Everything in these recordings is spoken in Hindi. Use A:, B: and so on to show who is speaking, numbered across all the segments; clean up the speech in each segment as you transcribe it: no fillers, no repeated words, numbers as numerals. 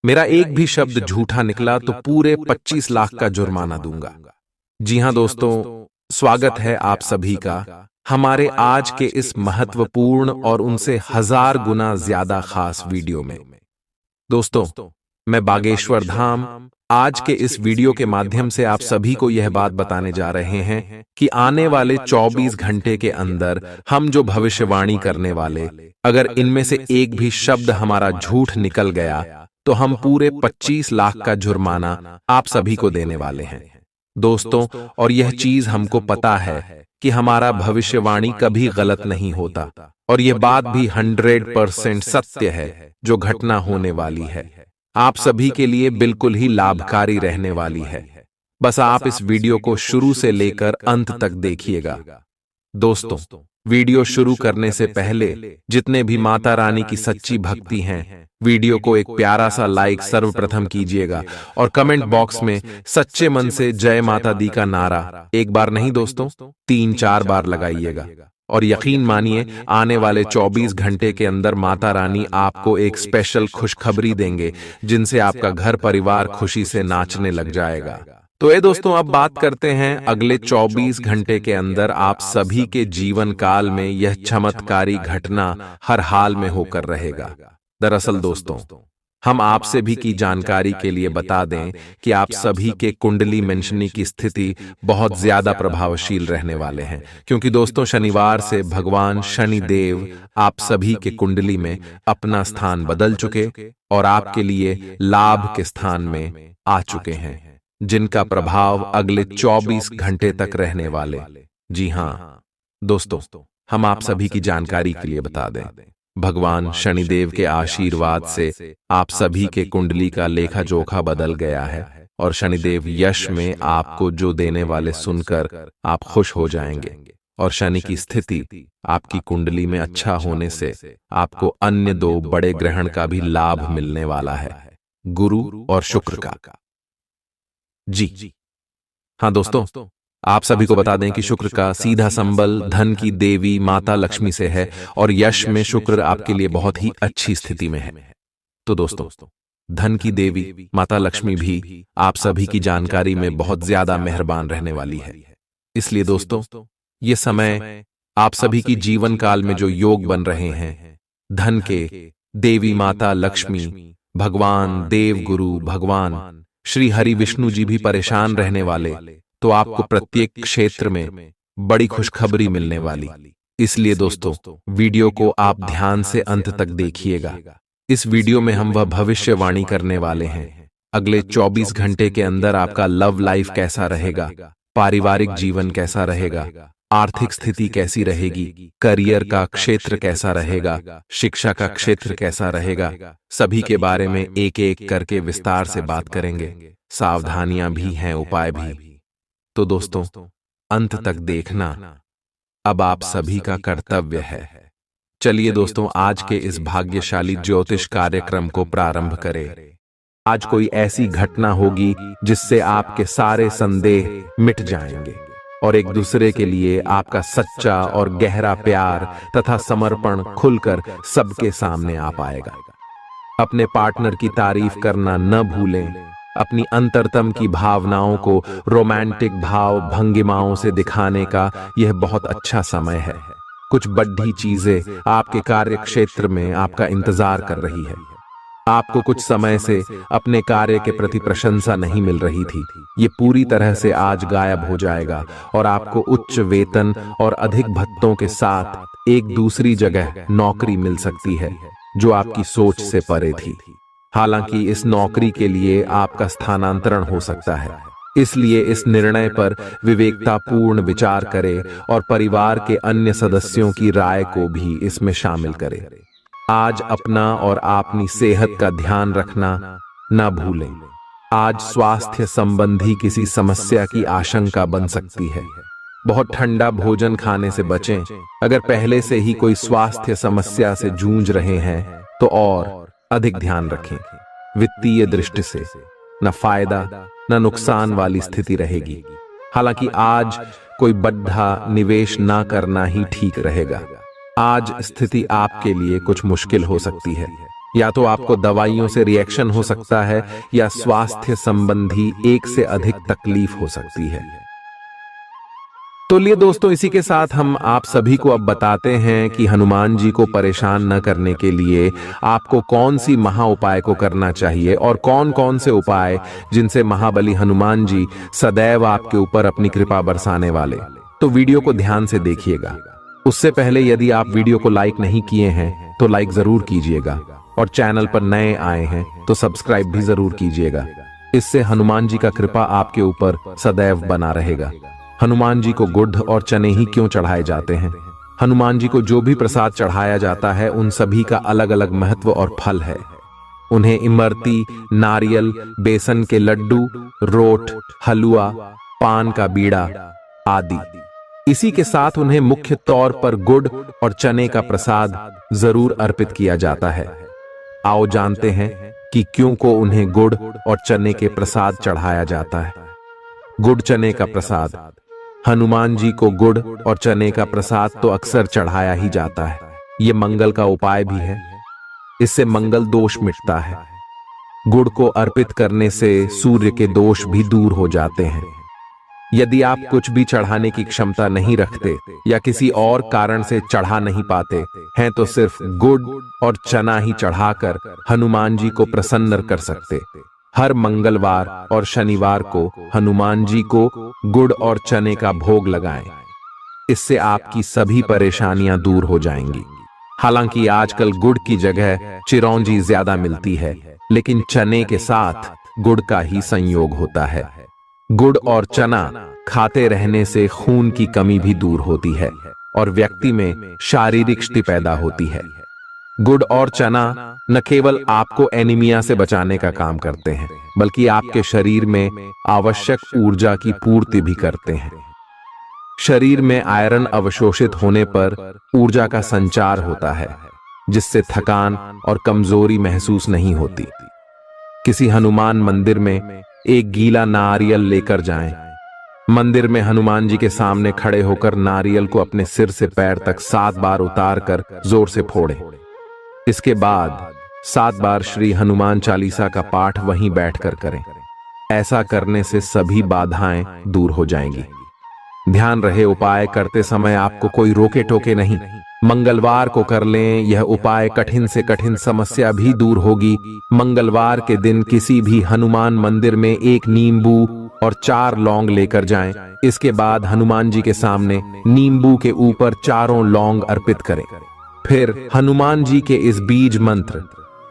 A: मेरा एक भी शब्द झूठा निकला तो पूरे 25 लाख का जुर्माना दूंगा। जी हां दोस्तों, स्वागत है आप सभी का हमारे आज के इस महत्वपूर्ण और उनसे 1000 गुना ज्यादा खास वीडियो में। दोस्तों, मैं बागेश्वर धाम आज के इस वीडियो के माध्यम से आप सभी को यह बात बताने जा रहे हैं कि आने वाले 24 घंटे के अंदर हम जो भविष्यवाणी करने वाले, अगर इनमें से एक भी शब्द हमारा झूठ निकल गया तो हम पूरे 25 लाख का जुर्माना आप सभी को देने वाले हैं दोस्तों। और यह चीज हमको पता है कि हमारा भविष्यवाणी कभी गलत नहीं होता और यह बात भी 100% सत्य है जो घटना होने वाली है। आप सभी के लिए बिल्कुल ही लाभकारी रहने वाली है। बस आप इस वीडियो को शुरू से लेकर अंत तक देखिएगा। दोस्तों, वीडियो शुरू करने से पहले जितने भी माता रानी की सच्ची भक्ति हैं, वीडियो को एक प्यारा सा लाइक सर्वप्रथम कीजिएगा और कमेंट बॉक्स में सच्चे मन से जय माता दी का नारा एक बार नहीं दोस्तों 3-4 बार लगाइएगा। और यकीन मानिए, आने वाले 24 घंटे के अंदर माता रानी आपको एक स्पेशल खुशखबरी देंगे जिनसे आपका घर परिवार खुशी से नाचने लग जाएगा। तो ये दोस्तों, अब बात करते हैं अगले 24 घंटे के अंदर आप सभी के जीवन काल में यह चमत्कारी घटना हर हाल में होकर रहेगा। दरअसल दोस्तों, हम आपसे भी की जानकारी के लिए बता दें कि आप सभी के कुंडली मेंशनी की स्थिति बहुत ज्यादा प्रभावशील रहने वाले हैं, क्योंकि दोस्तों शनिवार से भगवान शनि देव आप सभी के कुंडली में अपना स्थान बदल चुके और आपके लिए लाभ के स्थान में आ चुके हैं, जिनका प्रभाव अगले 24 घंटे तक रहने वाले। जी हां दोस्तों, हम आप सभी की जानकारी के लिए बता दें, भगवान शनिदेव के आशीर्वाद से आप सभी के कुंडली का लेखा जोखा बदल गया है और शनिदेव यश में आपको जो देने वाले सुनकर आप खुश हो जाएंगे। और शनि की स्थिति आपकी कुंडली में अच्छा होने से आपको अन्य 2 बड़े ग्रहण का भी लाभ मिलने वाला है, गुरु और शुक्र का। जी हां दोस्तों, आप सभी को बता दें कि शुक्र का सीधा संबंध धन की देवी माता लक्ष्मी से है और यश में शुक्र आपके लिए बहुत ही अच्छी स्थिति में है। तो दोस्तों, धन की देवी माता लक्ष्मी भी आप सभी की जानकारी में बहुत ज्यादा मेहरबान रहने वाली है। इसलिए दोस्तों, ये समय आप सभी की जीवन काल में जो योग बन रहे हैं, धन के देवी माता लक्ष्मी, भगवान देव गुरु भगवान श्री हरि विष्णु जी भी परेशान रहने वाले, तो आपको प्रत्येक क्षेत्र में बड़ी खुशखबरी मिलने वाली। इसलिए दोस्तों, वीडियो को आप ध्यान से अंत तक देखिएगा। इस वीडियो में हम वह भविष्यवाणी करने वाले हैं अगले 24 घंटे के अंदर आपका लव लाइफ कैसा रहेगा, पारिवारिक जीवन कैसा रहेगा, आर्थिक स्थिति कैसी रहेगी, करियर का क्षेत्र कैसा रहेगा, शिक्षा का क्षेत्र कैसा रहेगा, सभी के बारे में एक एक करके विस्तार से बात करेंगे। सावधानियां भी हैं, उपाय भी। तो दोस्तों, अंत तक देखना अब आप सभी का कर्तव्य है। चलिए दोस्तों, आज के इस भाग्यशाली ज्योतिष कार्यक्रम को प्रारंभ करें। आज कोई ऐसी घटना होगी जिससे आपके सारे संदेह मिट जाएंगे और एक दूसरे के लिए आपका सच्चा और गहरा प्यार तथा समर्पण खुलकर सबके सामने आ पाएगा। अपने पार्टनर की तारीफ करना न भूलें। अपनी अंतरतम की भावनाओं को रोमांटिक भाव भंगिमाओं से दिखाने का यह बहुत अच्छा समय है। कुछ बड़ी चीजें आपके कार्य क्षेत्र में आपका इंतजार कर रही है। आपको कुछ समय से अपने कार्य के प्रति प्रशंसा नहीं मिल रही थी, ये पूरी तरह से आज गायब हो जाएगा और आपको उच्च वेतन और अधिक भत्तों के साथ एक दूसरी जगह नौकरी मिल सकती है जो आपकी सोच से परे थी। हालांकि इस नौकरी के लिए आपका स्थानांतरण हो सकता है, इसलिए इस निर्णय पर विवेकतापूर्ण विचार करें और परिवार के अन्य सदस्यों की राय को भी इसमें शामिल करें। आज अपना और अपनी सेहत का ध्यान रखना न भूलें। आज स्वास्थ्य संबंधी किसी समस्या की आशंका बन सकती है। बहुत ठंडा भोजन खाने से बचें। अगर पहले से ही कोई स्वास्थ्य समस्या से जूझ रहे हैं तो और अधिक ध्यान रखें। वित्तीय दृष्टि से न फायदा न नुकसान वाली स्थिति रहेगी। हालांकि आज कोई बड़ा निवेश ना करना ही ठीक रहेगा। आज स्थिति आपके लिए कुछ मुश्किल हो सकती है। या तो आपको दवाइयों से रिएक्शन हो सकता है या स्वास्थ्य संबंधी एक से अधिक तकलीफ हो सकती है। तो लिए दोस्तों, इसी के साथ हम आप सभी को अब बताते हैं कि हनुमान जी को परेशान न करने के लिए आपको कौन सी महा उपाय को करना चाहिए और कौन कौन से उपाय जिनसे महाबली हनुमान जी सदैव आपके ऊपर अपनी कृपा बरसाने वाले। तो वीडियो को ध्यान से देखिएगा। उससे पहले यदि आप वीडियो को लाइक नहीं किए हैं तो लाइक जरूर कीजिएगा और चैनल पर नए आए हैं तो सब्सक्राइब भी जरूर कीजिएगा। इससे हनुमान जी का कृपा आपके ऊपर सदैव बना रहेगा। हनुमान जी को गुड़ और चने ही क्यों चढ़ाए जाते हैं? हनुमान जी को जो भी प्रसाद चढ़ाया जाता है उन सभी का अलग अलग महत्व और फल है। उन्हें इमरती, नारियल, बेसन के लड्डू, रोट, हलवा, पान का बीड़ा आदि। इसी के साथ उन्हें मुख्य तौर पर गुड़ और चने का प्रसाद जरूर अर्पित किया जाता है। आओ जानते हैं कि क्यों को उन्हें गुड़ और चने के प्रसाद चढ़ाया जाता है। गुड़ चने का प्रसाद। हनुमान जी को गुड़ और चने का प्रसाद तो अक्सर चढ़ाया ही जाता है। ये मंगल का उपाय भी है। इससे मंगल दोष मिटता है। गुड़ को अर्पित करने से सूर्य के दोष भी दूर हो जाते हैं। यदि आप कुछ भी चढ़ाने की क्षमता नहीं रखते या किसी और कारण से चढ़ा नहीं पाते हैं तो सिर्फ गुड़ और चना ही चढ़ाकर हनुमान जी को प्रसन्न कर सकते। हर मंगलवार और शनिवार को हनुमान जी को गुड़ और चने का भोग लगाएं। इससे आपकी सभी परेशानियां दूर हो जाएंगी। हालांकि आजकल गुड़ की जगह चिरौंजी ज्यादा मिलती है, लेकिन चने के साथ गुड़ का ही संयोग होता है। गुड़ और चना खाते रहने से खून की कमी भी दूर होती है और व्यक्ति में शारीरिक शक्ति पैदा होती है। गुड़ और चना न केवल आपको एनीमिया से बचाने का काम करते हैं, बल्कि आपके शरीर में आवश्यक ऊर्जा की पूर्ति भी करते हैं। शरीर में आयरन अवशोषित होने पर ऊर्जा का संचार होता है, जिससे थकान और कमजोरी महसूस नहीं होती। किसी हनुमान मंदिर में एक गीला नारियल लेकर जाएं। मंदिर में हनुमान जी के सामने खड़े होकर नारियल को अपने सिर से पैर तक 7 बार उतारकर जोर से फोड़ें। इसके बाद 7 बार श्री हनुमान चालीसा का पाठ वहीं बैठकर करें। ऐसा करने से सभी बाधाएं दूर हो जाएंगी। ध्यान रहे, उपाय करते समय आपको कोई रोके टोके नहीं। मंगलवार को कर लें यह उपाय, कठिन से कठिन समस्या भी दूर होगी। मंगलवार के दिन किसी भी हनुमान मंदिर में एक नींबू और 4 लौंग लेकर जाएं। इसके बाद हनुमान जी के सामने नींबू के ऊपर 4 लौंग अर्पित करें। फिर हनुमान जी के इस बीज मंत्र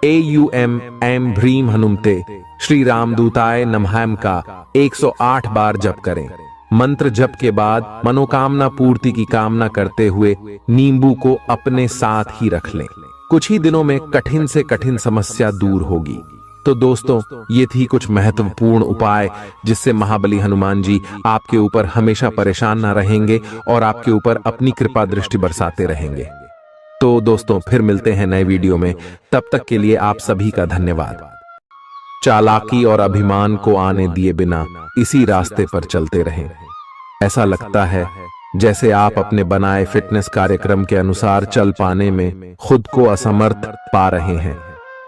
A: AUM ऐं ह्रीं हनुमते श्री रामदूताय नमः का 108 बार जप करें। मंत्र जप के बाद मनोकामना पूर्ति की कामना करते हुए नींबू को अपने साथ ही रख लें। कुछ ही दिनों में कठिन से कठिन समस्या दूर होगी। तो दोस्तों, ये थी कुछ महत्वपूर्ण उपाय जिससे महाबली हनुमान जी आपके ऊपर हमेशा परेशान ना रहेंगे और आपके ऊपर अपनी कृपा दृष्टि बरसाते रहेंगे। तो दोस्तों, फिर मिलते हैं नए वीडियो में। तब तक के लिए आप सभी का धन्यवाद। चालाकी और अभिमान को आने दिए बिना इसी रास्ते पर चलते रहें। ऐसा लगता है जैसे आप अपने बनाए फिटनेस कार्यक्रम के अनुसार चल पाने में खुद को असमर्थ पा रहे हैं।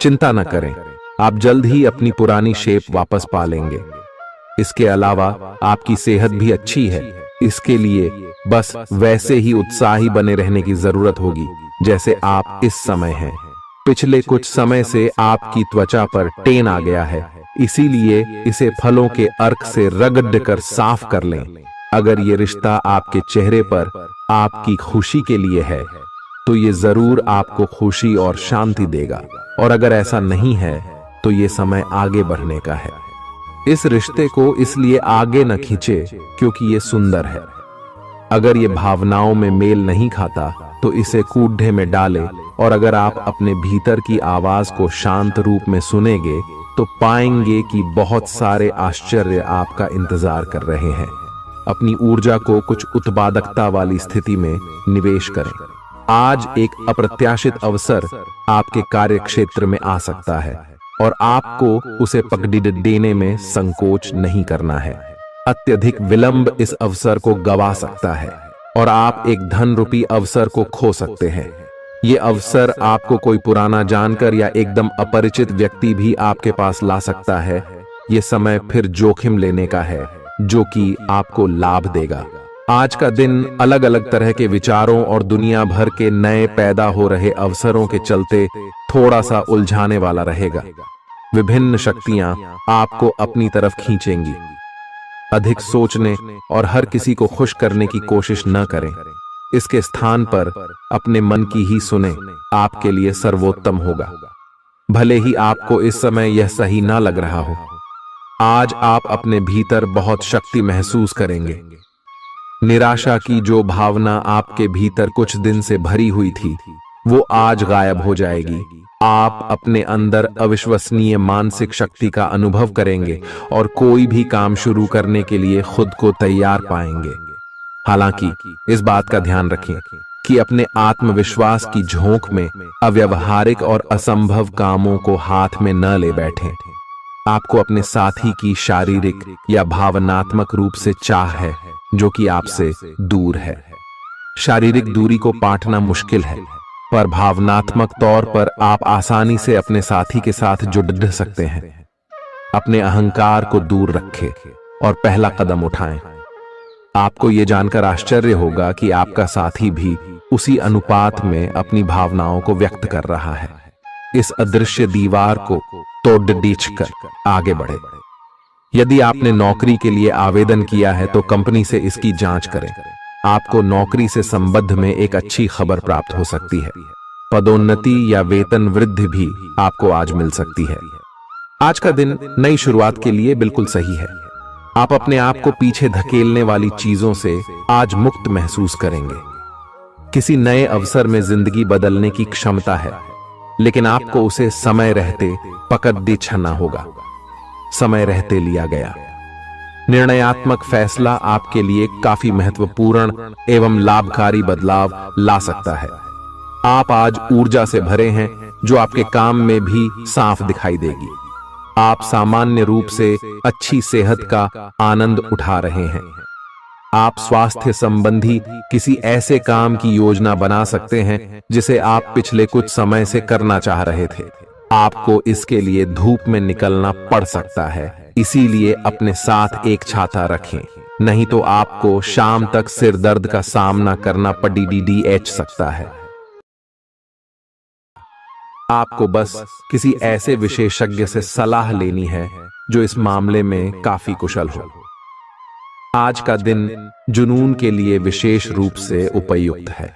A: चिंता न करें, आप जल्द ही अपनी पुरानी शेप वापस पा लेंगे। इसके अलावा आपकी सेहत भी अच्छी है। इसके लिए बस वैसे ही उत्साही बने रहने की जरूरत होगी जैसे आप इस समय हैं। पिछले कुछ समय से आपकी त्वचा पर टेन आ गया है, इसीलिए इसे फलों के अर्क से रगड़ कर साफ कर लें। अगर ये रिश्ता आपके चेहरे पर आपकी खुशी के लिए है तो ये जरूर आपको खुशी और शांति देगा, और अगर ऐसा नहीं है तो ये समय आगे बढ़ने का है। इस रिश्ते को इसलिए आगे न खींचे क्योंकि ये सुंदर है। अगर ये भावनाओं में मेल नहीं खाता तो इसे कूढ़े में डालें, और अगर आप अपने भीतर की आवाज को शांत रूप में सुनेंगे तो पाएंगे कि बहुत सारे आश्चर्य आपका इंतजार कर रहे हैं। अपनी ऊर्जा को कुछ उत्पादकता वाली स्थिति में निवेश करें। आज एक अप्रत्याशित अवसर आपके कार्य क्षेत्र में आ सकता है और आपको उसे पकड़ देने में संकोच नहीं करना है। अत्यधिक विलंब इस अवसर को गवा सकता है और आप एक धन रूपी अवसर को खो सकते हैं। ये अवसर आपको कोई पुराना जानकर या एकदम अपरिचित व्यक्ति भी आपके पास ला सकता है। ये समय फिर जोखिम लेने का है जो कि आपको लाभ देगा। आज का दिन अलग अलग तरह के विचारों और दुनिया भर के नए पैदा हो रहे अवसरों के चलते थोड़ा सा उलझाने वाला रहेगा। विभिन्न शक्तियां आपको अपनी तरफ खींचेंगी। अधिक सोचने और हर किसी को खुश करने की कोशिश न करें। इसके स्थान पर अपने मन की ही सुने, आपके लिए सर्वोत्तम होगा। भले ही आपको इस समय यह सही ना लग रहा हो। आज आप अपने भीतर बहुत शक्ति महसूस करेंगे। निराशा की जो भावना आपके भीतर कुछ दिन से भरी हुई थी, वो आज गायब हो जाएगी। आप अपने अंदर अविश्वसनीय मानसिक शक्ति का अनुभव करेंगे और कोई भी काम शुरू करने के लिए खुद को तैयार पाएंगे। हालांकि इस बात का ध्यान रखें कि अपने आत्मविश्वास की झोंक में अव्यावहारिक और असंभव कामों को हाथ में न ले बैठें। आपको अपने साथी की शारीरिक या भावनात्मक रूप से चाह है जो कि आपसे दूर है। शारीरिक दूरी को पाटना मुश्किल है, पर भावनात्मक तौर पर आप आसानी से अपने साथी के साथ जुड़ सकते हैं। अपने अहंकार को दूर रखें और पहला कदम उठाएं। आपको यह जानकर आश्चर्य होगा कि आपका साथी भी उसी अनुपात में अपनी भावनाओं को व्यक्त कर रहा है। इस अदृश्य दीवार को तोड़ आगे बढ़े। यदि आपने नौकरी के लिए आवेदन किया है तो कंपनी से इसकी जांच करें। आपको नौकरी से संबंध में एक अच्छी खबर प्राप्त हो सकती है। पदोन्नति या वेतन वृद्धि भी आपको आज मिल सकती है। आज का दिन नई शुरुआत के लिए बिल्कुल सही है। आप अपने आप को पीछे धकेलने वाली चीजों से आज मुक्त महसूस करेंगे। किसी नए अवसर में जिंदगी बदलने की क्षमता है, लेकिन आपको उसे समय रहते पकड़ दे छना होगा। समय रहते लिया गया निर्णयात्मक फैसला आपके लिए काफी महत्वपूर्ण एवं लाभकारी बदलाव ला सकता है। आप आज ऊर्जा से भरे हैं जो आपके काम में भी साफ दिखाई देगी। आप सामान्य रूप से अच्छी सेहत का आनंद उठा रहे हैं। आप स्वास्थ्य संबंधी किसी ऐसे काम की योजना बना सकते हैं जिसे आप पिछले कुछ समय से करना चाह रहे थे। आपको इसके लिए धूप में निकलना पड़ सकता है, इसीलिए अपने साथ एक छाता रखें, नहीं तो आपको शाम तक सिर दर्द का सामना करना पड़ सकता है। आपको बस किसी ऐसे विशेषज्ञ से सलाह लेनी है जो इस मामले में काफी कुशल हो। आज का दिन जुनून के लिए विशेष रूप से उपयुक्त है।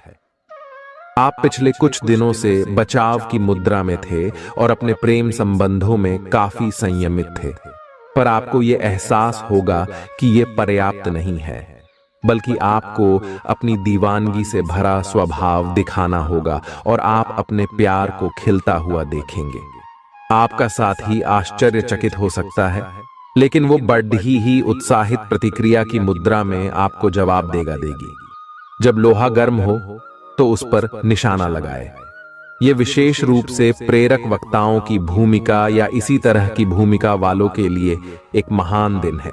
A: आप पिछले कुछ दिनों से बचाव की मुद्रा में थे और अपने प्रेम संबंधों में काफी संयमित थे, पर आपको यह एहसास होगा कि यह पर्याप्त नहीं है, बल्कि आपको अपनी दीवानगी से भरा स्वभाव दिखाना होगा और आप अपने प्यार को खिलता हुआ देखेंगे। आपका साथी आश्चर्यचकित हो सकता है, लेकिन वो बड़ी ही उत्साहित प्रतिक्रिया की मुद्रा में आपको जवाब देगी। जब लोहा गर्म हो तो उस पर निशाना लगाए। ये विशेष रूप से प्रेरक वक्ताओं की भूमिका या इसी तरह की भूमिका वालों के लिए एक महान दिन है।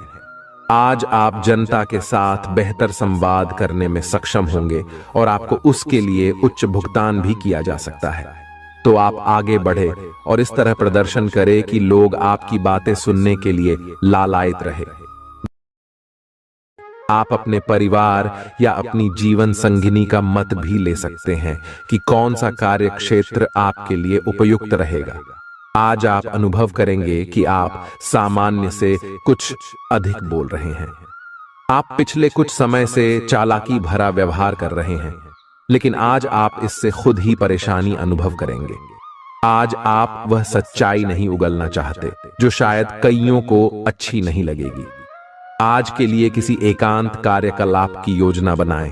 A: आज आप जनता के साथ बेहतर संवाद करने में सक्षम होंगे और आपको उसके लिए उच्च भुगतान भी किया जा सकता है। तो आप आगे बढ़े और इस तरह प्रदर्शन करें कि लोग आपकी बातें सुनने के लिए लालायित रहे। आप अपने परिवार या अपनी जीवन संगिनी का मत भी ले सकते हैं कि कौन सा कार्य क्षेत्र आपके लिए उपयुक्त रहेगा। आज आप अनुभव करेंगे कि आप सामान्य से कुछ अधिक बोल रहे हैं। आप पिछले कुछ समय से चालाकी भरा व्यवहार कर रहे हैं, लेकिन आज आप इससे खुद ही परेशानी अनुभव करेंगे। आज आप वह सच्चाई नहीं उगलना चाहते जो शायद कईयों को अच्छी नहीं लगेगी। आज के लिए किसी एकांत कार्यकलाप की योजना बनाएं,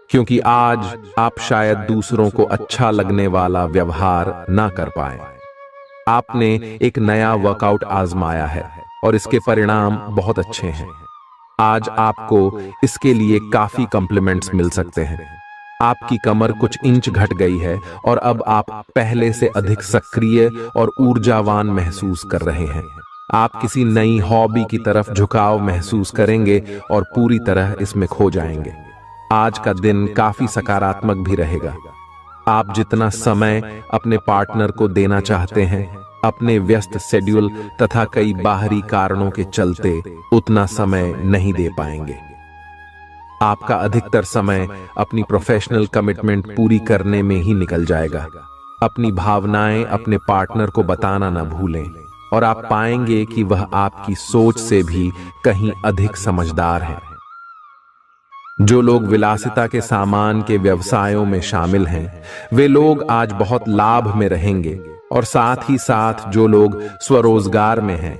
A: क्योंकि आज आप शायद दूसरों को अच्छा लगने वाला व्यवहार ना कर पाए। आपने एक नया वर्कआउट आजमाया है और इसके परिणाम बहुत अच्छे हैं। आज आपको इसके लिए काफी कॉम्प्लीमेंट्स मिल सकते हैं। आपकी कमर कुछ इंच घट गई है और अब आप पहले से अधिक सक्रिय और ऊर्जावान महसूस कर रहे हैं। आप किसी नई हॉबी की तरफ झुकाव महसूस करेंगे और पूरी तरह इसमें खो जाएंगे। आज का दिन काफी सकारात्मक भी रहेगा। आप जितना समय अपने पार्टनर को देना चाहते हैं, अपने व्यस्त शेड्यूल तथा कई बाहरी कारणों के चलते उतना समय नहीं दे पाएंगे। आपका अधिकतर समय अपनी प्रोफेशनल कमिटमेंट पूरी करने में ही निकल जाएगा। अपनी भावनाएं अपने पार्टनर को बताना न भूलें और आप पाएंगे कि वह आपकी सोच से भी कहीं अधिक समझदार है। जो लोग विलासिता के सामान के व्यवसायों में शामिल हैं, वे लोग आज बहुत लाभ में रहेंगे और साथ ही साथ जो लोग स्वरोजगार में हैं,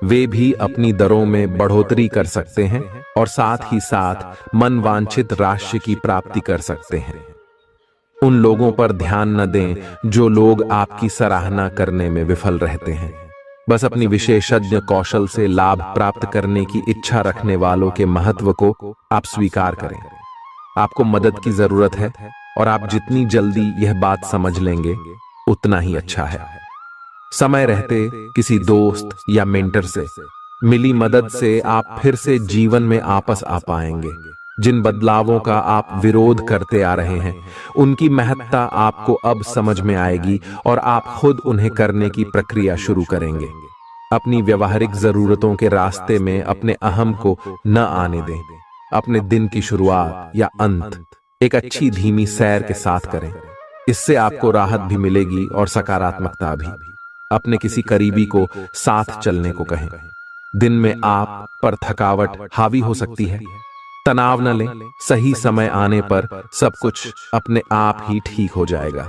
A: वे भी अपनी दरों में बढ़ोतरी कर सकते हैं और साथ ही साथ मनवांछित राशि की प्राप्ति कर सकते हैं। उन लोगों पर ध्यान न दें जो लोग आपकी सराहना करने में विफल रहते हैं। बस अपनी विशेषज्ञ कौशल से लाभ प्राप्त करने की इच्छा रखने वालों के महत्व को आप स्वीकार करें। आपको मदद की जरूरत है और आप जितनी जल्दी यह बात समझ लेंगे उतना ही अच्छा है। समय रहते किसी दोस्त या मेंटर से मिली मदद से आप फिर से जीवन में वापस आ पाएंगे। जिन बदलावों का आप विरोध करते आ रहे हैं, उनकी महत्ता आपको अब समझ में आएगी और आप खुद उन्हें करने की प्रक्रिया शुरू करेंगे। अपनी व्यवहारिक जरूरतों के रास्ते में अपने अहम को न आने दें। अपने दिन की शुरुआत या अंत एक अच्छी धीमी सैर के साथ करें। इससे आपको राहत भी मिलेगी और सकारात्मकता भी। अपने किसी करीबी को साथ चलने को कहें। दिन में आप पर थकावट हावी हो सकती है, तनाव न लें। सही समय आने पर सब कुछ अपने आप ही ठीक हो जाएगा।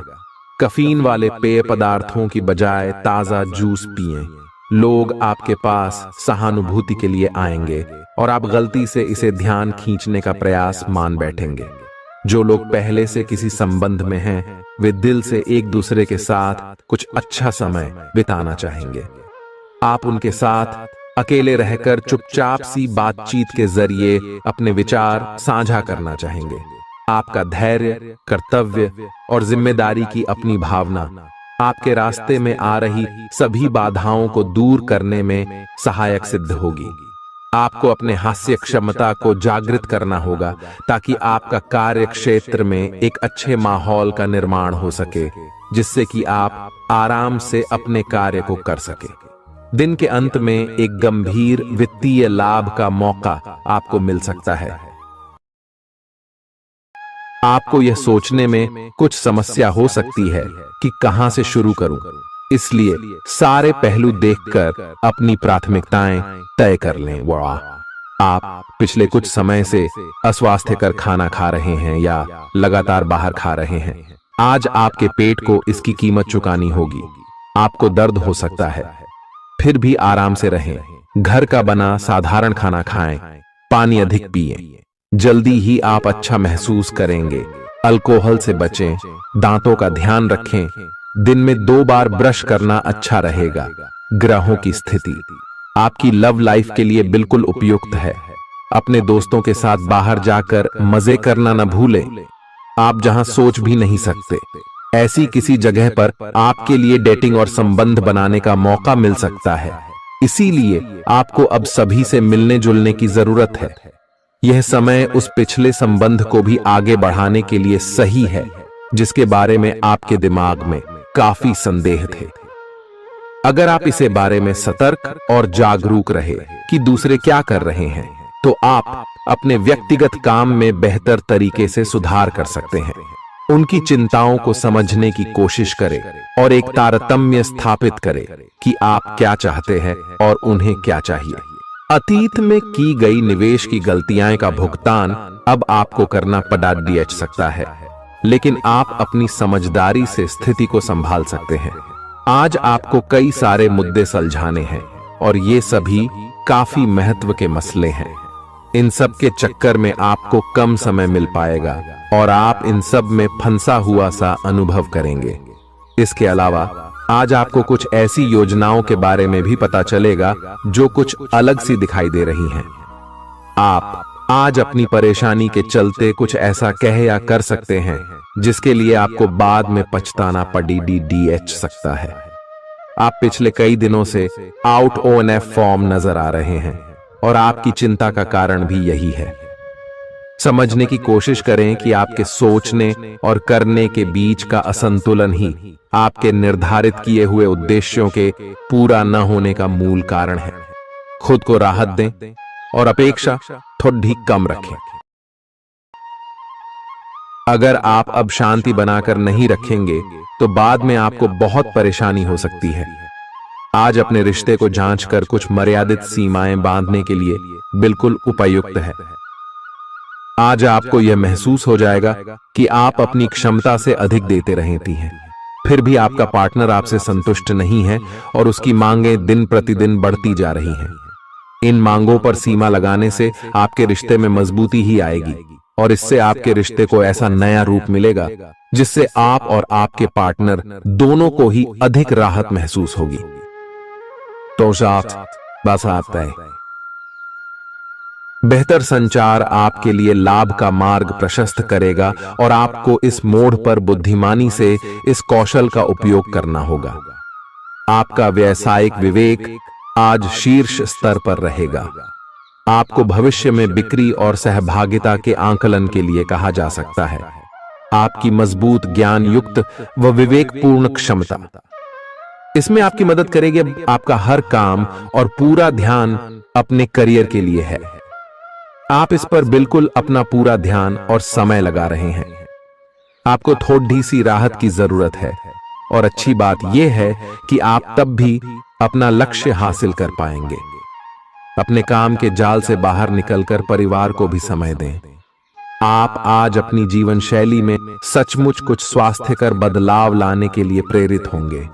A: कैफीन वाले पेय पदार्थों की बजाय ताजा जूस पिएं। लोग आपके पास सहानुभूति के लिए आएंगे और आप गलती से इसे ध्यान खींचने का प्रयास मान बैठेंगे। जो लोग पहले से किसी संबंध में हैं, वे दिल से एक दूसरे के साथ कुछ अच्छा समय बिताना चाहेंगे। आप उनके साथ अकेले रहकर चुपचाप सी बातचीत के जरिए अपने विचार साझा करना चाहेंगे। आपका धैर्य, कर्तव्य और जिम्मेदारी की अपनी भावना आपके रास्ते में आ रही सभी बाधाओं को दूर करने में सहायक सिद्ध होगी। आपको अपने हास्य क्षमता को जागृत करना होगा ताकि आपका कार्य क्षेत्र में एक अच्छे माहौल का निर्माण हो सके, जिससे कि आप आराम से अपने कार्य को कर सके। दिन के अंत में एक गंभीर वित्तीय लाभ का मौका आपको मिल सकता है। आपको यह सोचने में कुछ समस्या हो सकती है कि कहां से शुरू करूं, इसलिए सारे पहलू देखकर अपनी प्राथमिकताएं तय कर लें। आप पिछले कुछ समय से अस्वास्थ्यकर खाना खा रहे हैं या लगातार बाहर खा रहे हैं। आज आपके पेट को इसकी कीमत चुकानी होगी। आपको दर्द हो सकता है, फिर भी आराम से रहें। घर का बना साधारण खाना खाएं, पानी अधिक पिएं। जल्दी ही आप अच्छा महसूस करेंगे। अल्कोहल से बचें, दांतों का ध्यान रखें। दिन में 2 बार ब्रश करना अच्छा रहेगा। ग्रहों की स्थिति आपकी लव लाइफ के लिए बिल्कुल उपयुक्त है। अपने दोस्तों के साथ बाहर जाकर मजे करना न भूलें। आप जहां सोच भी नहीं सकते, ऐसी किसी जगह पर आपके लिए डेटिंग और संबंध बनाने का मौका मिल सकता है। इसीलिए आपको अब सभी से मिलने जुलने की जरूरत है। यह समय उस पिछले संबंध को भी आगे बढ़ाने के लिए सही है जिसके बारे में आपके दिमाग में काफी संदेह थे। अगर आप इसे बारे में सतर्क और जागरूक रहे कि दूसरे क्या कर रहे हैं, तो आप अपने व्यक्तिगत काम में बेहतर तरीके से सुधार कर सकते हैं। उनकी चिंताओं को समझने की कोशिश करें और एक तारतम्य स्थापित करें कि आप क्या चाहते हैं और उन्हें क्या चाहिए। अतीत में की गई निवेश की गलतियां का भुगतान अब आपको करना पड़ सकता है, लेकिन आप अपनी समझदारी से स्थिति को संभाल सकते हैं। आज आपको कई सारे मुद्दे सुलझाने हैं और ये सभी काफी महत्व के मसले हैं। इन सब के चक्कर में आपको कम समय मिल पाएगा और आप इन सब में फंसा हुआ सा अनुभव करेंगे। इसके अलावा आज आपको कुछ ऐसी योजनाओं के बारे में भी पता चलेगा जो कुछ अलग सी दिखाई दे रही हैं। आप आज अपनी परेशानी के चलते कुछ ऐसा कह या कर सकते हैं जिसके लिए आपको बाद में पछताना पड़ सकता है। आप पिछले कई दिनों से आउट ONF फॉर्म नजर आ रहे हैं और आपकी चिंता का कारण भी यही है। समझने की कोशिश करें कि आपके सोचने और करने के बीच का असंतुलन ही आपके निर्धारित किए हुए उद्देश्यों के पूरा न होने का मूल कारण है। खुद को राहत दें और अपेक्षा थोड़ी कम रखें। अगर आप अब शांति बनाकर नहीं रखेंगे तो बाद में आपको बहुत परेशानी हो सकती है। आज अपने रिश्ते को जांचकर कुछ मर्यादित सीमाएं बांधने के लिए बिल्कुल उपयुक्त है। आज आपको यह महसूस हो जाएगा कि आप अपनी क्षमता से अधिक देते रहती हैं, फिर भी आपका पार्टनर आपसे संतुष्ट नहीं है और उसकी मांगें दिन प्रतिदिन बढ़ती जा रही हैं। इन मांगों पर सीमा लगाने से आपके रिश्ते में मजबूती ही आएगी और इससे आपके रिश्ते को ऐसा नया रूप मिलेगा जिससे आप और आपके पार्टनर दोनों को ही अधिक राहत महसूस होगी। तो बस आता है। बेहतर संचार आपके लिए लाभ का मार्ग प्रशस्त करेगा और आपको इस मोड़ पर बुद्धिमानी से इस कौशल का उपयोग करना होगा। आपका व्यावसायिक विवेक आज शीर्ष स्तर पर रहेगा। आपको भविष्य में बिक्री और सहभागिता के आंकलन के लिए कहा जा सकता है। आपकी मजबूत ज्ञान युक्त व विवेकपूर्ण क्षमता इसमें आपकी मदद करेगी। आपका हर काम और पूरा ध्यान अपने करियर के लिए है। आप इस पर बिल्कुल अपना पूरा ध्यान और समय लगा रहे हैं। आपको थोड़ी सी राहत की जरूरत है और अच्छी बात यह है कि आप तब भी अपना लक्ष्य हासिल कर पाएंगे। अपने काम के जाल से बाहर निकलकर परिवार को भी समय दें। आप आज अपनी जीवन शैली में सचमुच कुछ स्वास्थ्यकर बदलाव लाने के लिए प्रेरित होंगे।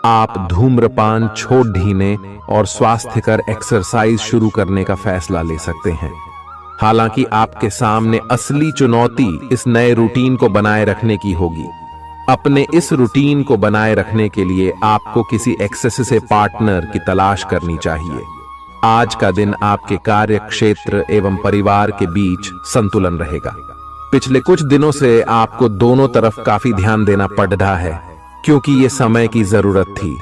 A: आप धूम्रपान छोड़ देने और स्वास्थ्यकर एक्सरसाइज शुरू करने का फैसला ले सकते हैं। हालांकि आपके सामने असली चुनौती इस नए रूटीन को बनाए रखने की होगी। अपने इस रूटीन को बनाए रखने के लिए आपको किसी एक्सेस से पार्टनर की तलाश करनी चाहिए। आज का दिन आपके कार्य क्षेत्र एवं परिवार के बीच संतुलन रहेगा। पिछले कुछ दिनों से आपको दोनों तरफ काफी ध्यान देना पड़ रहा है क्योंकि ये समय की जरूरत थी,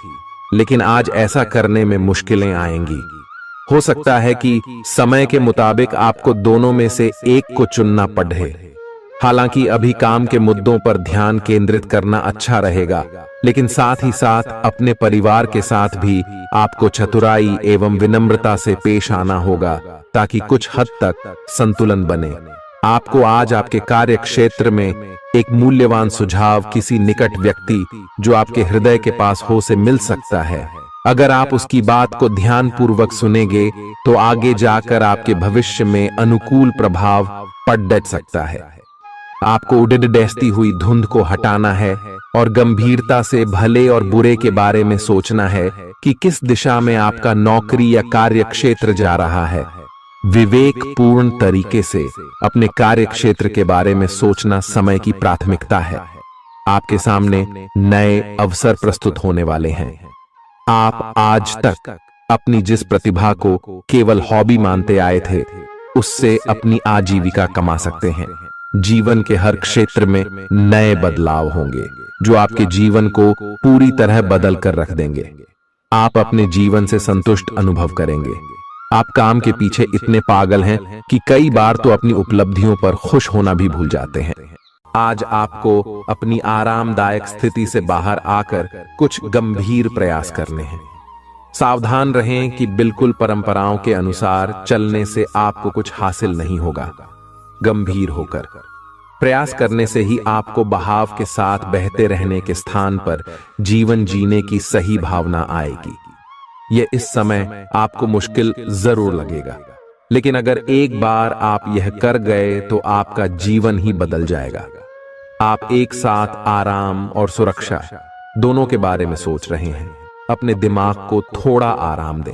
A: लेकिन आज ऐसा करने में मुश्किलें आएंगी। हो सकता है कि समय के मुताबिक आपको दोनों में से एक को चुनना पड़े। हालांकि अभी काम के मुद्दों पर ध्यान केंद्रित करना अच्छा रहेगा, लेकिन साथ ही साथ अपने परिवार के साथ भी आपको चतुराई एवं विनम्रता से पेश आना होगा ताकि कुछ हद तक संतुलन बने। आपको आज आपके कार्य क्षेत्र में एक मूल्यवान सुझाव किसी निकट व्यक्ति जो आपके हृदय के पास हो से मिल सकता है। अगर आप उसकी बात को ध्यानपूर्वक सुनेंगे तो आगे जाकर आपके भविष्य में अनुकूल प्रभाव पड़ सकता है। आपको उड़द डैसती हुई धुंध को हटाना है और गंभीरता से भले और बुरे के बारे में सोचना है कि किस दिशा में आपका नौकरी या कार्य क्षेत्र जा रहा है। विवेकपूर्ण तरीके से अपने कार्य क्षेत्र के बारे में सोचना समय की प्राथमिकता है। आपके सामने नए अवसर प्रस्तुत होने वाले हैं। आप आज तक अपनी जिस प्रतिभा को केवल हॉबी मानते आए थे, उससे अपनी आजीविका कमा सकते हैं। जीवन के हर क्षेत्र में नए बदलाव होंगे जो आपके जीवन को पूरी तरह बदल कर रख देंगे। आप अपने जीवन से संतुष्ट अनुभव करेंगे। आप काम के पीछे इतने पागल हैं कि कई बार तो अपनी उपलब्धियों पर खुश होना भी भूल जाते हैं। आज आपको अपनी आरामदायक स्थिति से बाहर आकर कुछ गंभीर प्रयास करने हैं। सावधान रहें कि बिल्कुल परंपराओं के अनुसार चलने से आपको कुछ हासिल नहीं होगा। गंभीर होकर प्रयास करने से ही आपको बहाव के साथ बहते रहने के स्थान पर जीवन जीने की सही भावना आएगी। यह इस समय आपको मुश्किल जरूर लगेगा, लेकिन अगर एक बार आप यह कर गए तो आपका जीवन ही बदल जाएगा। आप एक साथ आराम और सुरक्षा दोनों के बारे में सोच रहे हैं। अपने दिमाग को थोड़ा आराम दें।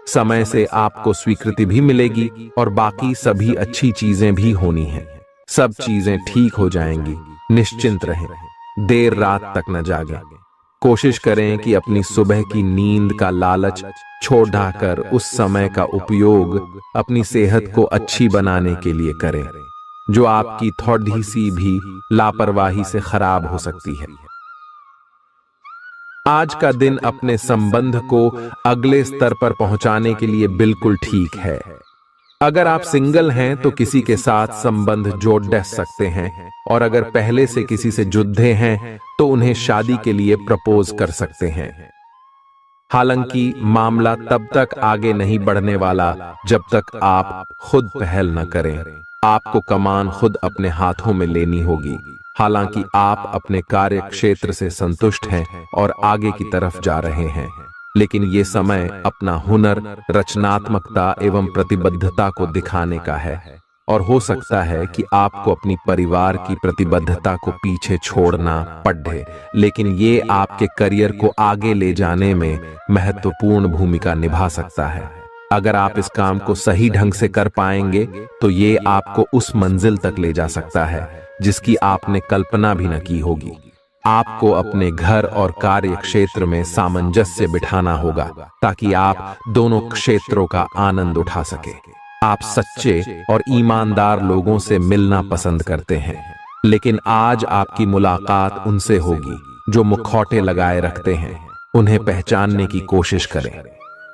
A: समय से आपको स्वीकृति भी मिलेगी और बाकी सभी अच्छी चीजें भी होनी हैं। सब चीजें ठीक हो जाएंगी। निश्चिंत रहें। देर रात तक न जागें। कोशिश करें कि अपनी सुबह की नींद का लालच छोड़कर उस समय का उपयोग अपनी सेहत को अच्छी बनाने के लिए करें, जो आपकी थोड़ी सी भी लापरवाही से खराब हो सकती है। आज का दिन अपने संबंध को अगले स्तर पर पहुंचाने के लिए बिल्कुल ठीक है। अगर आप सिंगल हैं तो किसी के साथ संबंध जोड़ सकते हैं, और अगर पहले से किसी से जुड़े हैं तो उन्हें शादी के लिए प्रपोज कर सकते हैं। हालांकि मामला तब तक आगे नहीं बढ़ने वाला जब तक आप खुद पहल न करें। आपको कमान खुद अपने हाथों में लेनी होगी। हालांकि आप अपने कार्य क्षेत्र से संतुष्ट हैं और आगे की तरफ जा रहे हैं, लेकिन ये समय अपना हुनर, रचनात्मकता एवं प्रतिबद्धता को दिखाने का है। और हो सकता है कि आपको अपनी परिवार की प्रतिबद्धता को पीछे छोड़ना पड़े, लेकिन ये आपके करियर को आगे ले जाने में महत्वपूर्ण भूमिका निभा सकता है। अगर आप इस काम को सही ढंग से कर पाएंगे तो ये आपको उस मंजिल तक ले जा सकता है जिसकी आपने कल्पना भी न की होगी। आपको अपने घर और कार्य क्षेत्र में सामंजस्य बिठाना होगा ताकि आप दोनों क्षेत्रों का आनंद उठा सके। आप सच्चे और ईमानदार लोगों से मिलना पसंद करते हैं, लेकिन आज आपकी मुलाकात उनसे होगी जो मुखौटे लगाए रखते हैं। उन्हें पहचानने की कोशिश करें।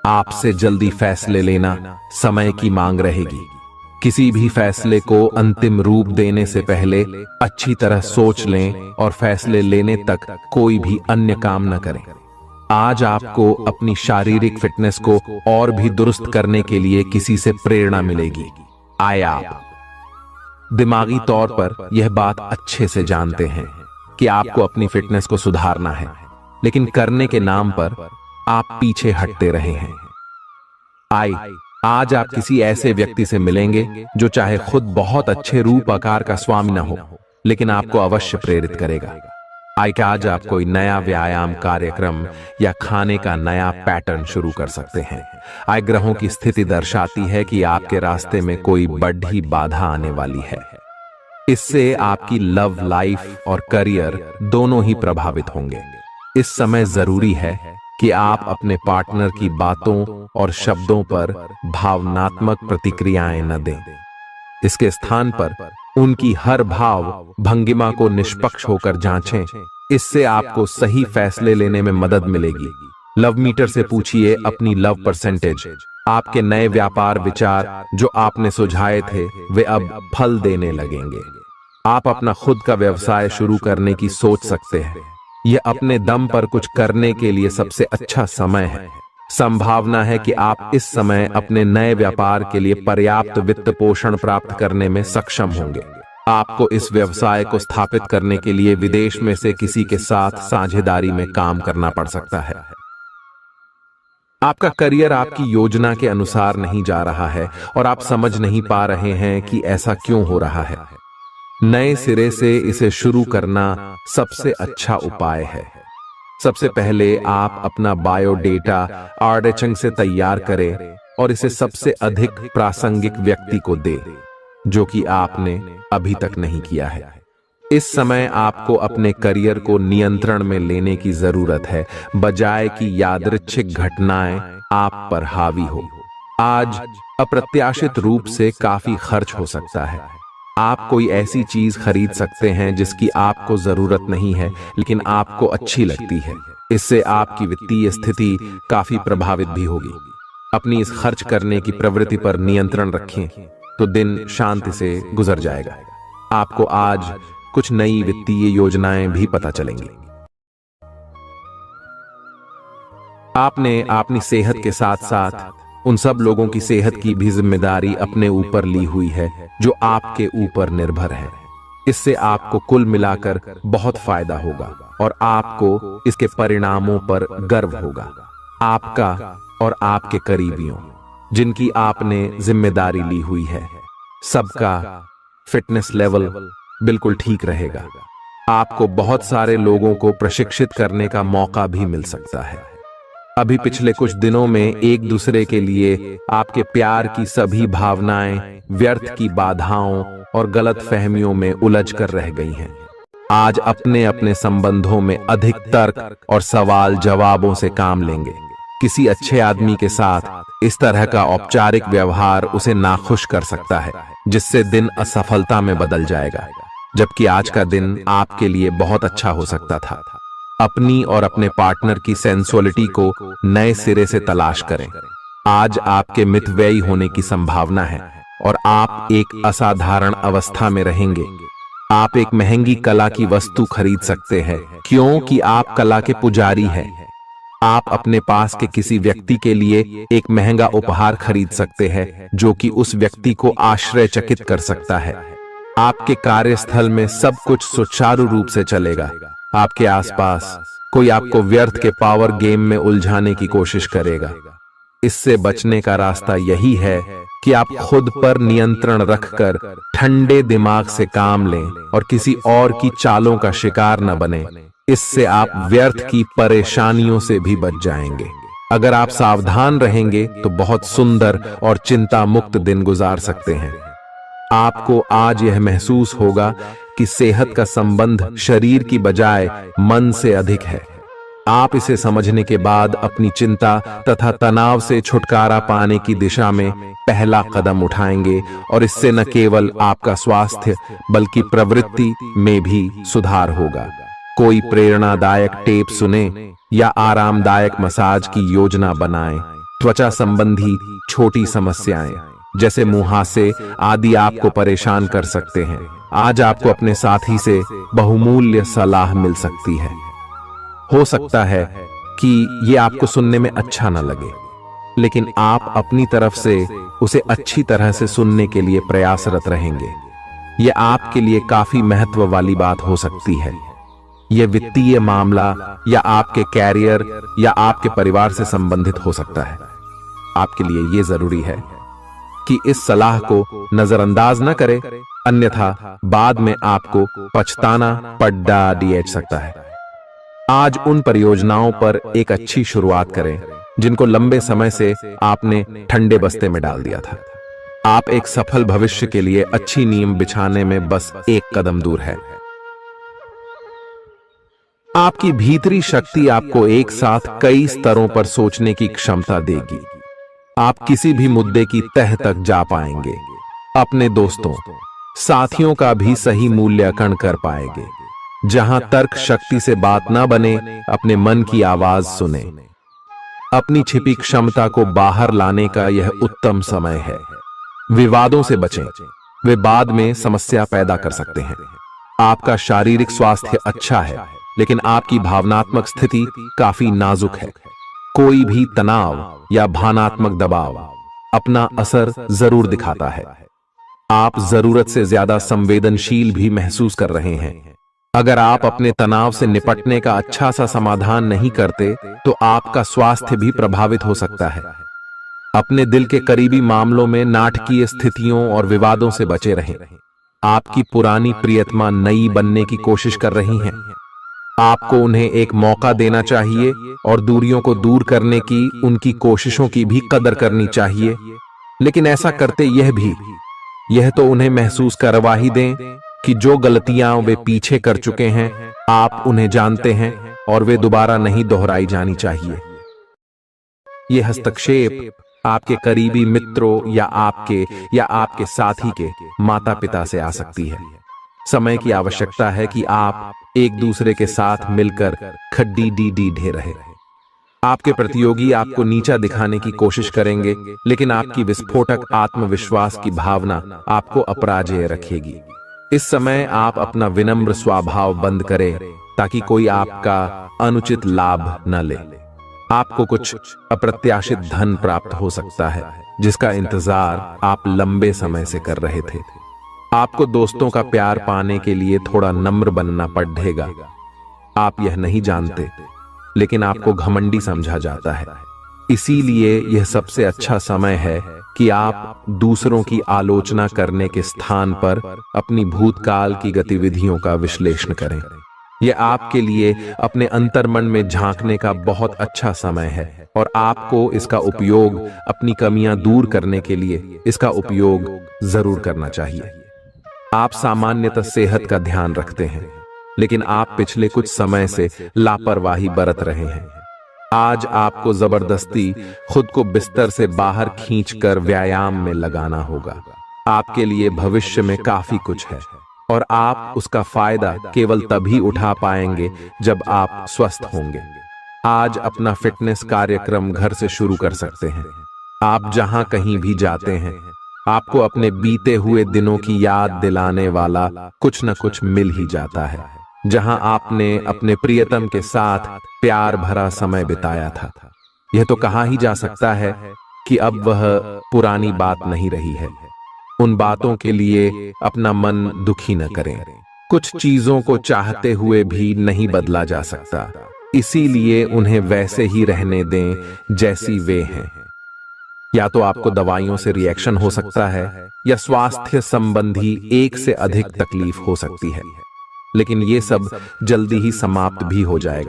A: आपसे जल्दी फैसले लेना समय की मांग रहेगी। किसी भी फैसले को अंतिम रूप देने से पहले अच्छी तरह सोच लें और फैसले लेने तक कोई भी अन्य काम न करें। आज आपको अपनी शारीरिक फिटनेस को और भी दुरुस्त करने के लिए किसी से प्रेरणा मिलेगी। आप दिमागी तौर पर यह बात अच्छे से जानते हैं कि आपको अपनी फिटनेस को सुधारना है, लेकिन करने के नाम पर आप पीछे हटते रहे हैं। आज आप किसी ऐसे व्यक्ति से मिलेंगे जो चाहे खुद बहुत अच्छे रूप आकार का स्वामी न हो, लेकिन आपको अवश्य प्रेरित करेगा। आज आप कोई नया व्यायाम कार्यक्रम या खाने का नया पैटर्न शुरू कर सकते हैं। ग्रहों की स्थिति दर्शाती है कि आपके रास्ते में कोई बड़ी बाधा आने वाली है। इससे आपकी लव लाइफ और करियर दोनों ही प्रभावित होंगे। इस समय जरूरी है कि आप अपने पार्टनर की बातों और शब्दों पर भावनात्मक प्रतिक्रियाएं न दें। इसके स्थान पर उनकी हर भाव भंगिमा को निष्पक्ष होकर जांचें। इससे आपको सही फैसले लेने में मदद मिलेगी। लव मीटर से पूछिए अपनी लव परसेंटेज। आपके नए व्यापार विचार जो आपने सुझाए थे वे अब फल देने लगेंगे। आप अपना खुद का व्यवसाय शुरू करने की सोच सकते हैं। यह अपने दम पर कुछ करने के लिए सबसे अच्छा समय है। संभावना है कि आप इस समय अपने नए व्यापार के लिए पर्याप्त वित्त पोषण प्राप्त करने में सक्षम होंगे। आपको इस व्यवसाय को स्थापित करने के लिए विदेश में से किसी के साथ साझेदारी में काम करना पड़ सकता है। आपका करियर आपकी योजना के अनुसार नहीं जा रहा है और आप समझ नहीं पा रहे हैं कि ऐसा क्यों हो रहा है। नए सिरे से इसे शुरू करना सबसे अच्छा उपाय है। सबसे पहले आप अपना बायोडेटा आर्डेचंग से तैयार करें और इसे सबसे अधिक प्रासंगिक व्यक्ति को दे जो कि आपने अभी तक नहीं किया है। इस समय आपको अपने करियर को नियंत्रण में लेने की जरूरत है, बजाय कि यादृच्छिक घटनाएं आप पर हावी हो। आज अप्रत्याशित रूप से काफी खर्च हो सकता है। आप कोई ऐसी चीज खरीद सकते हैं जिसकी आपको जरूरत नहीं है लेकिन आपको अच्छी लगती है। इससे आपकी वित्तीय स्थिति काफी प्रभावित भी होगी। अपनी इस खर्च करने की प्रवृत्ति पर नियंत्रण रखें तो दिन शांति से गुजर जाएगा। आपको आज कुछ नई वित्तीय योजनाएं भी पता चलेंगी। आपने अपनी सेहत के साथ साथ उन सब लोगों की सेहत की भी जिम्मेदारी अपने ऊपर ली हुई है जो आपके ऊपर निर्भर है। इससे आपको कुल मिलाकर बहुत फायदा होगा और आपको इसके परिणामों पर गर्व होगा। आपका और आपके करीबियों जिनकी आपने जिम्मेदारी ली हुई है, सबका फिटनेस लेवल बिल्कुल ठीक रहेगा। आपको बहुत सारे लोगों को प्रशिक्षित करने का मौका भी मिल सकता है। अभी पिछले कुछ दिनों में एक दूसरे के लिए आपके प्यार की सभी भावनाएं व्यर्थ की बाधाओं और गलत फहमियों में उलझ कर रह गई हैं। आज अपने अपने संबंधों में अधिक तर्क और सवाल जवाबों से काम लेंगे। किसी अच्छे आदमी के साथ इस तरह का औपचारिक व्यवहार उसे नाखुश कर सकता है, जिससे दिन असफलता में बदल जाएगा। जबकि आज का दिन आपके लिए बहुत अच्छा हो सकता था। अपनी और अपने पार्टनर की सेंसुअलिटी को नए सिरे से तलाश करें। आज आपके मितव्ययी होने की संभावना है और आप एक असाधारण अवस्था में रहेंगे। आप एक महंगी कला की वस्तु खरीद सकते हैं क्योंकि आप कला के पुजारी हैं। आप अपने पास के किसी व्यक्ति के लिए एक महंगा उपहार खरीद सकते हैं जो कि उस व्यक्ति को आश्चर्यचकित कर सकता है। आपके कार्यस्थल में सब कुछ सुचारू रूप से चलेगा। आपके आसपास कोई आपको व्यर्थ के पावर गेम में उलझाने की कोशिश करेगा। इससे बचने का रास्ता यही है कि आप खुद पर नियंत्रण रखकर ठंडे दिमाग से काम लें और किसी और की चालों का शिकार न बने। इससे आप व्यर्थ की परेशानियों से भी बच जाएंगे। अगर आप सावधान रहेंगे तो बहुत सुंदर और चिंता मुक्त दिन गुजार सकते हैं। आपको आज यह महसूस होगा कि सेहत का संबंध शरीर की बजाय मन से अधिक है। आप इसे समझने के बाद अपनी चिंता तथा तनाव से छुटकारा पाने की दिशा में पहला कदम उठाएंगे और इससे न केवल आपका स्वास्थ्य बल्कि प्रवृत्ति में भी सुधार होगा। कोई प्रेरणादायक टेप सुने या आरामदायक मसाज की योजना बनाएं। त्वचा संबंधी छोटी समस्याएं जैसे मुहासे आदि आपको परेशान कर सकते हैं। आज आपको अपने साथी से बहुमूल्य सलाह मिल सकती है। हो सकता है कि यह आपको सुनने में अच्छा न लगे, लेकिन आप अपनी तरफ से उसे अच्छी तरह से सुनने के लिए प्रयासरत रहेंगे। यह आपके लिए काफी महत्व वाली बात हो सकती है। यह वित्तीय मामला या आपके कैरियर या आपके परिवार से संबंधित हो सकता है। आपके लिए यह जरूरी है कि इस सलाह को नजरअंदाज न करें, अन्यथा बाद में आपको पछताना पड़ सकता है। आज उन परियोजनाओं पर एक अच्छी शुरुआत करें जिनको लंबे समय से आपने ठंडे बस्ते में डाल दिया था। आप एक सफल भविष्य के लिए अच्छी नींव बिछाने में बस एक कदम दूर है। आपकी भीतरी शक्ति आपको एक साथ कई स्तरों पर सोचने की क्षमता देगी। आप किसी भी मुद्दे की तह तक जा पाएंगे। अपने दोस्तों, साथियों का भी सही मूल्यांकन कर पाएंगे। जहां तर्क शक्ति से बात ना बने, अपने मन की आवाज सुने। अपनी छिपी क्षमता को बाहर लाने का यह उत्तम समय है। विवादों से बचें, वे बाद में समस्या पैदा कर सकते हैं। आपका शारीरिक स्वास्थ्य अच्छा है, लेकिन आपकी भावनात्मक स्थिति काफी नाजुक है। कोई भी तनाव या भावनात्मक दबाव अपना असर जरूर दिखाता है। आप जरूरत से ज्यादा संवेदनशील भी महसूस कर रहे हैं। अगर आप अपने तनाव से निपटने का अच्छा सा समाधान नहीं करते तो आपका स्वास्थ्य भी प्रभावित हो सकता है। अपने दिल के करीबी मामलों में नाटकीय स्थितियों और विवादों से बचे रहें। आपकी पुरानी प्रियतमा नई बनने की कोशिश कर रही हैं। आपको उन्हें एक मौका देना चाहिए और दूरियों को दूर करने की उनकी कोशिशों की भी कदर करनी चाहिए। लेकिन ऐसा करते यह तो उन्हें महसूस करवा ही दें कि जो गलतियां वे पीछे कर चुके हैं आप उन्हें जानते हैं और वे दोबारा नहीं दोहराई जानी चाहिए। यह हस्तक्षेप आपके करीबी मित्रों या आपके साथी के माता पिता से आ सकती है। समय की आवश्यकता है कि आप एक दूसरे के साथ मिलकर खड्डी ढे रहे। आपके प्रतियोगी आपको नीचा दिखाने की कोशिश करेंगे, लेकिन आपकी विस्फोटक आत्मविश्वास की भावना आपको अपराजेय रखेगी। इस समय आप अपना विनम्र स्वभाव बंद करें ताकि कोई आपका अनुचित लाभ न ले। आपको कुछ अप्रत्याशित धन प्राप्त हो सकता है जिसका इंतजार आप लंबे समय से कर रहे थे। आपको दोस्तों का प्यार पाने के लिए थोड़ा नम्र बनना पड़ेगा। आप यह नहीं जानते, लेकिन आपको घमंडी समझा जाता है। इसीलिए यह सबसे अच्छा समय है कि आप दूसरों की आलोचना करने के स्थान पर अपनी भूतकाल की गतिविधियों का विश्लेषण करें। यह आपके लिए अपने अंतर्मन में झांकने का बहुत अच्छा समय है और आपको इसका उपयोग अपनी कमियां दूर करने के लिए इसका उपयोग जरूर करना चाहिए। आप सामान्यतः सेहत का ध्यान रखते हैं, लेकिन आप पिछले कुछ समय से लापरवाही बरत रहे हैं। आज आपको जबरदस्ती खुद को बिस्तर से बाहर खींचकर व्यायाम में लगाना होगा। आपके लिए भविष्य में काफी कुछ है और आप उसका फायदा केवल तभी उठा पाएंगे जब आप स्वस्थ होंगे। आज अपना फिटनेस कार्यक्रम घर से शुरू कर सकते हैं। आप जहां कहीं भी जाते हैं, आपको अपने बीते हुए दिनों की याद दिलाने वाला कुछ न कुछ मिल ही जाता है, जहां आपने अपने प्रियतम के साथ प्यार भरा समय बिताया था। यह तो कहा ही जा सकता है कि अब वह पुरानी बात नहीं रही है। उन बातों के लिए अपना मन दुखी न करें। कुछ चीजों को चाहते हुए भी नहीं बदला जा सकता, इसीलिए उन्हें वैसे ही रहने दें जैसी वे हैं। या तो आपको दवाइयों से रिएक्शन हो सकता है, या स्वास्थ्य संबंधी एक से अधिक तकलीफ हो सकती है, लेकिन ये सब जल्दी ही समाप्त भी हो जाएगा।